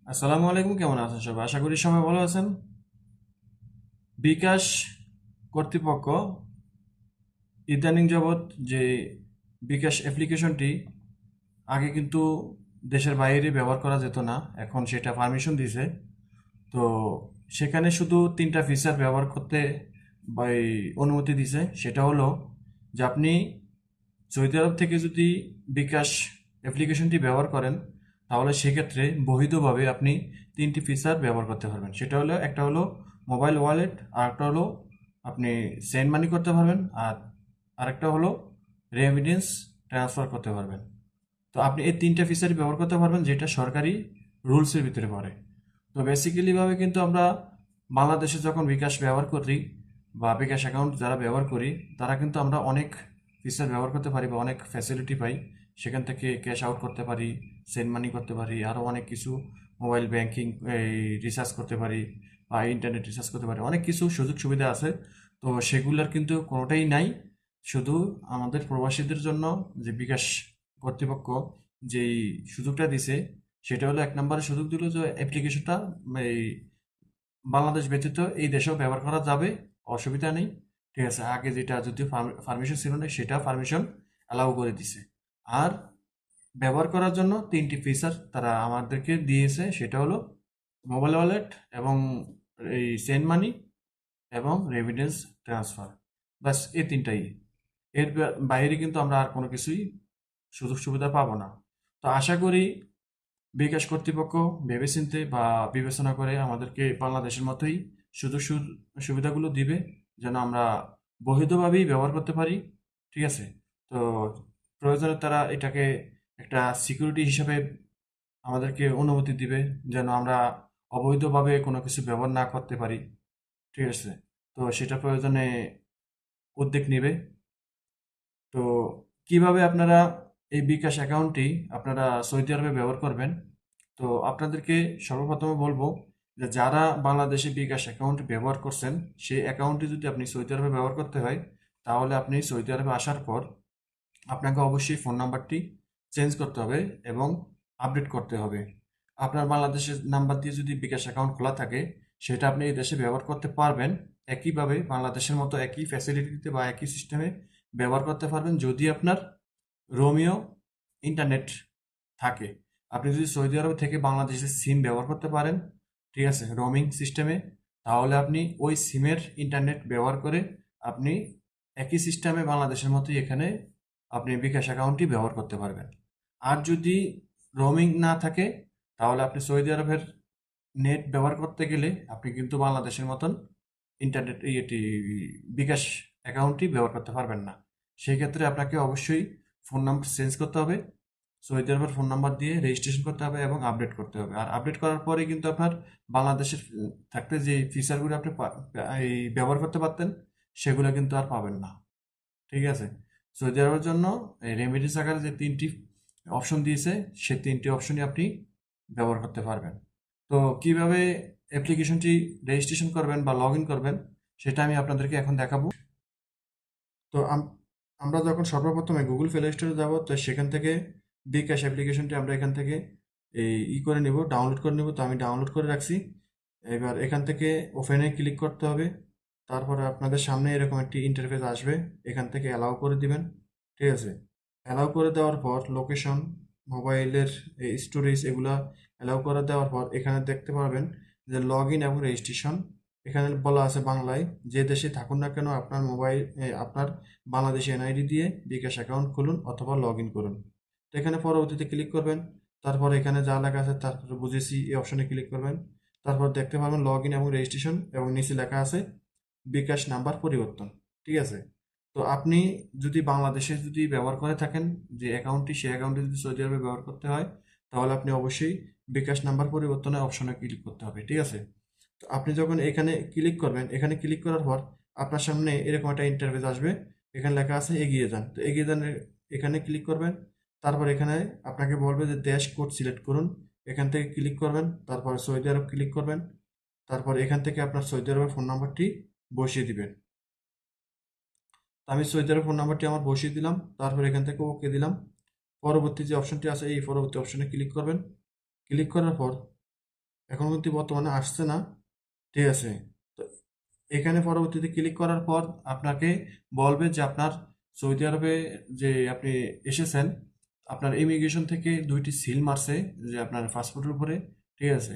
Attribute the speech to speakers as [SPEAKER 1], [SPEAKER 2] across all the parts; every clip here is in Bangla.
[SPEAKER 1] আসসালামু আলাইকুম, কেমন আছেন সবাই? আশা করি সবাই ভালো আছেন। বিকাশ কর্তৃপক্ষ ইদানিং যাবৎ যে বিকাশ অ্যাপ্লিকেশনটি আগে কিন্তু দেশের বাইরে ব্যবহার করা যেত না, এখন সেটা পারমিশন দিয়েছে। তো সেখানে শুধু তিনটা ফিচার ব্যবহার করতে বা এই অনুমতি দিছে। সেটা হলো যে আপনি সৌদি আরব থেকে যদি বিকাশ অ্যাপ্লিকেশনটি ব্যবহার করেন, তাহলে সেক্ষেত্রে বৈধভাবে আপনি তিনটি ফিচার ব্যবহার করতে পারবেন। সেটা হলো, একটা হলো মোবাইল ওয়ালেট, আর একটা হলো আপনি সেন্ড মানি করতে পারবেন, আর আরেকটা হলো রেমিটেন্স ট্রান্সফার করতে পারবেন। তো আপনি এই তিনটা ফিচারই ব্যবহার করতে পারবেন, যেটা সরকারি রুলসের ভিতরে পড়ে। তো বেসিক্যালি ভাবে কিন্তু আমরা বাংলাদেশে যখন বিকাশ ব্যবহার করি বা বিকাশ অ্যাকাউন্ট যারা ব্যবহার করি, তারা কিন্তু আমরা অনেক ফিচার ব্যবহার করতে পারি বা অনেক ফ্যাসিলিটি পাই। সেখান থেকে ক্যাশ আউট করতে পারি, সেন্ড মানি করতে পারি, আরও অনেক কিছু, মোবাইল ব্যাংকিং এই রিচার্জ করতে পারি বা ইন্টারনেট রিচার্জ করতে পারি, অনেক কিছু সুযোগ সুবিধা আছে। তো সেগুলোর কিন্তু কোনোটাই নাই। শুধু আমাদের প্রবাসীদের জন্য যে বিকাশ কর্তৃপক্ষ যেই সুযোগটা দিছে, সেটা হলো, এক নম্বরে সুযোগ দিল যে অ্যাপ্লিকেশনটা এই বাংলাদেশ ব্যতীত এই দেশেও ব্যবহার করা যাবে, অসুবিধা নেই। ঠিক আছে, আগে যেটা যদিও পারমিশন ছিল না, সেটা পারমিশন অ্যালাউ করে দিছে। আর ব্যবহার করার জন্য তিনটি ফিচার তারা আমাদেরকে দিয়েছে, সেটা হলো মোবাইল ওয়ালেট এবং এই সেন্ড মানি এবং রেমিটেন্স ট্রান্সফার। বাস এই তিনটাই। এর বাইরে কিন্তু আমরা আর কোনো কিছুই সুযোগ সুবিধা পাবো না। তো আশা করি বিকাশ কর্তৃপক্ষ ভেবেচিন্তে বা বিবেচনা করে আমাদেরকে বাংলাদেশের মতোই সুযোগ সুবিধাগুলো দিবে, যেন আমরা বৈধভাবেই ব্যবহার করতে পারি। ঠিক আছে। তো প্রয়োজনে তারা এটাকে একটা সিকিউরিটি হিসেবে আমাদেরকে অনুমতি দিবে, যেন আমরা অবৈধভাবে কোনো কিছু ব্যবহার না করতে পারি। ঠিক আছে। তো সেটা প্রয়োজনে উদ্যোগ নেবে। তো কিভাবে আপনারা এই বিকাশ অ্যাকাউন্টটি আপনারা সৌদি আরবে ব্যবহার করবেন? তো আপনাদেরকে সর্বপ্রথমে বলবো যে যারা বাংলাদেশে বিকাশ অ্যাকাউন্ট ব্যবহার করছেন, সেই অ্যাকাউন্টটি যদি আপনি সৌদি আরবে ব্যবহার করতে হয়, তাহলে আপনি সৌদি আরবে আসার পর আপনাকে অবশ্যই ফোন নাম্বারটি চেঞ্জ করতে হবে এবং আপডেট করতে হবে। আপনার বাংলাদেশের নাম্বার দিয়ে যদি বিকাশ অ্যাকাউন্ট খোলা থাকে, সেটা আপনি এই দেশে ব্যবহার করতে পারবেন। একইভাবে বাংলাদেশের মতো একই ফ্যাসিলিটিতে বা একই সিস্টেমে ব্যবহার করতে পারবেন, যদি আপনার রোমিও ইন্টারনেট থাকে। আপনি যদি সৌদি আরব থেকে বাংলাদেশের সিম ব্যবহার করতে পারেন, ঠিক আছে, রোমিং সিস্টেমে, তাহলে আপনি ওই সিমের ইন্টারনেট ব্যবহার করে আপনি একই সিস্টেমে বাংলাদেশের মতোই এখানে আপনি বিকাশ অ্যাকাউন্টটি ব্যবহার করতে পারবেন। আর যদি রোমিং না থাকে, তাহলে আপনি সৌদি আরবের নেট ব্যবহার করতে গেলে আপনি কিন্তু বাংলাদেশের মতন ইন্টারনেট ইয়েটি বিকাশ অ্যাকাউন্টটি ব্যবহার করতে পারবেন না। সেই ক্ষেত্রে আপনাকে অবশ্যই ফোন নাম্বার চেঞ্জ করতে হবে, সৌদি আরবের ফোন নাম্বার দিয়ে রেজিস্ট্রেশন করতে হবে এবং আপডেট করতে হবে। আর আপডেট করার পরে কিন্তু আপনার বাংলাদেশের থাকতে যে ফিচারগুলো আপনি এই ব্যবহার করতে পারতেন, সেগুলো কিন্তু আর পাবেন না। ঠিক আছে। সৌদি আরবের জন্য এই রেমিটেন্স আকারে যে তিনটি অপশন দিয়েছে, সেই তিনটি অপশনই আপনি ব্যবহার করতে পারবেন। তো কিভাবে অ্যাপ্লিকেশনটি রেজিস্ট্রেশন করবেন বা লগ ইন করবেন, সেটা আমি আপনাদেরকে এখন দেখাবো। তো আমরা যখন সর্বপ্রথমে গুগল প্লে স্টোরে যাব, তো সেখান থেকে বিকাশ অ্যাপ্লিকেশনটি আমরা এখান থেকে করে নেব, ডাউনলোড করে নেব। তো আমি ডাউনলোড করে রাখছি। এবার এখান থেকে ওপেনে ক্লিক করতে হবে। তারপরে আপনাদের সামনে এরকম একটি ইন্টারফেস আসবে, এখান থেকে অ্যালাউ করে দিবেন। ঠিক আছে। অ্যালাউ করে দেওয়ার পর লোকেশন, মোবাইলের স্টোরেজ, এগুলা অ্যালাউ করে দেওয়ার পর এখানে দেখতে পাবেন যে লগ ইন এবং রেজিস্ট্রেশন। এখানে বলা আছে বাংলায়, যে দেশে থাকুন না কেন আপনার আপনার বাংলাদেশি এনআইডি দিয়ে বিকাশ অ্যাকাউন্ট খুলুন অথবা লগ ইন করুন। তো এখানে পরবর্তীতে ক্লিক করবেন। তারপর এখানে যা লেখা আছে তারপরে বুঝেছি এই অপশনে ক্লিক করবেন। তারপর দেখতে পাবেন লগ ইন এবং রেজিস্ট্রেশন, এবং নিচে লেখা আছে বিকাশ নাম্বার পরিবর্তন। ঠিক আছে। তো আপনি যদি বাংলাদেশে যদি ব্যবহার করে থাকেন যে অ্যাকাউন্টটি, সেই অ্যাকাউন্টটি যদি সৌদি আরবে ব্যবহার করতে হয়, তাহলে আপনি অবশ্যই বিকাশ নাম্বার পরিবর্তনের অপশনে ক্লিক করতে হবে। ঠিক আছে। তো আপনি যখন এখানে ক্লিক করবেন, এখানে ক্লিক করার পর আপনার সামনে এরকম একটা ইন্টারফেস আসবে। এখানে লেখা আছে এগিয়ে যান। তো এগিয়ে যান এখানে ক্লিক করবেন। তারপর এখানে আপনাকে বলবে যে দেশ কোড সিলেক্ট করুন। এখান থেকে ক্লিক করবেন, তারপর সৌদি আরব ক্লিক করবেন। তারপর এখান থেকে আপনার সৌদি আরবের ফোন নাম্বারটি বসিয়ে দিবেন। তো আমি সৌদি আরবের ফোন নাম্বারটি আমার বসিয়ে দিলাম। তারপর এখান থেকে ওকে দিলাম। পরবর্তী যে অপশনটি আছে, এই পরবর্তী অপশনে ক্লিক করবেন। ক্লিক করার পর এখন কিন্তু বর্তমানে আসছে না। ঠিক আছে, তো এখানে পরবর্তীতে ক্লিক করার পর আপনাকে বলবে যে আপনার সৌদি আরবে যে আপনি এসেছেন, আপনার ইমিগ্রেশন থেকে 2টি সিল মারছে যে আপনার পাসপোর্টের উপরে। ঠিক আছে,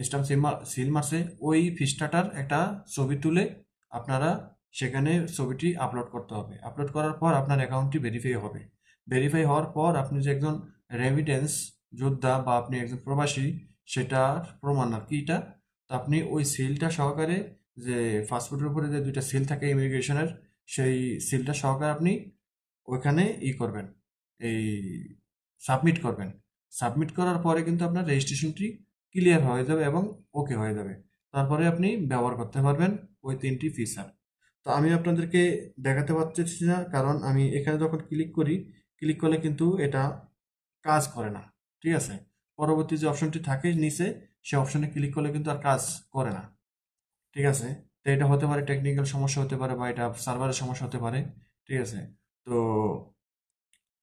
[SPEAKER 1] স্টাম্প সিল মারছে, ওই ফিস্টাটার একটা ছবি তুলে আপনারা সেখানে ছবিটি আপলোড করতে হবে। আপলোড করার পর আপনার অ্যাকাউন্টটি ভেরিফাই হবে। ভেরিফাই হওয়ার পর আপনি যে একজন রেমিটেন্স যোদ্ধা বা আপনি একজন প্রবাসী, সেটার প্রমাণ আর কি এটা। তো আপনি ওই সিলটা সহকারে, যে পাসপোর্টের উপরে যে 2টা সিল থাকে ইমিগ্রেশনের, সেই সিলটা সহকারে আপনি ওইখানে করবেন, এই সাবমিট করবেন। সাবমিট করার পরে কিন্তু আপনার রেজিস্ট্রেশনটি ক্লিয়ার হয়ে যাবে এবং ওকে হয়ে যাবে। তারপরে আপনি ব্যবহার করতে পারবেন ওই 3টি ফিচার। তো আমি আপনাদেরকে দেখাতে পারতেছি না, কারণ আমি এখানে যখন ক্লিক করি, ক্লিক করলে কিন্তু এটা কাজ করে না। ঠিক আছে, পরবর্তী যে অপশনটি থাকে নিচে, সে অপশনে ক্লিক করলে কিন্তু আর কাজ করে না। ঠিক আছে, তো এটা হতে পারে টেকনিক্যাল সমস্যা হতে পারে বা এটা সার্ভারের সমস্যা হতে পারে। ঠিক আছে, তো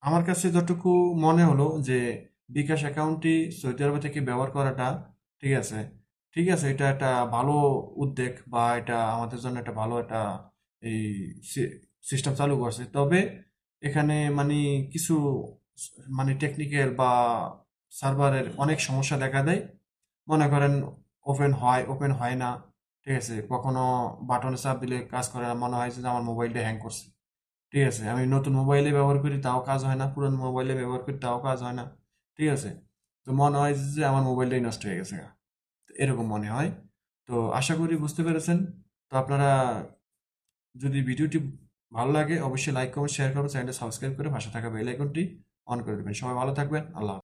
[SPEAKER 1] আমার কাছে যতটুকু মনে হলো যে বিকাশ অ্যাকাউন্টটি সৌদি আরব থেকে ব্যবহার করাটা, ঠিক আছে, ঠিক আছে, এটা একটা ভালো উদ্যোগ বা এটা আমাদের জন্য একটা ভালো একটা এই সিস্টেম চালু করছে। তবে এখানে মানে কিছু মানে টেকনিক্যাল বা সার্ভারের অনেক সমস্যা দেখা দেয়। মনে করেন ওপেন হয় না। ঠিক আছে, কখনো বাটনে চাপ দিলে কাজ করে না, মনে হয় যে আমার মোবাইলটা হ্যাং করছে। ঠিক আছে, আমি নতুন মোবাইলে ব্যবহার করি তাও কাজ হয় না, পুরনো মোবাইলে ব্যবহার করি তাও কাজ হয় না। ঠিক আছে, তো মনে হয় যে আমার মোবাইলটাই নষ্ট হয়ে গেছে গা। তো এরকম মনে হয়। তো আশা করি বুঝতে পেরেছেন। তো আপনারা যদি ভিডিওটি ভালো লাগে অবশ্যই লাইক কমেন্ট শেয়ার করবেন, চ্যানেলটা সাবস্ক্রাইব করে পাশে থাকা বেল আইকনটি অন করে দেবেন। সবাই ভালো থাকবেন। আল্লাহ হাফেজ।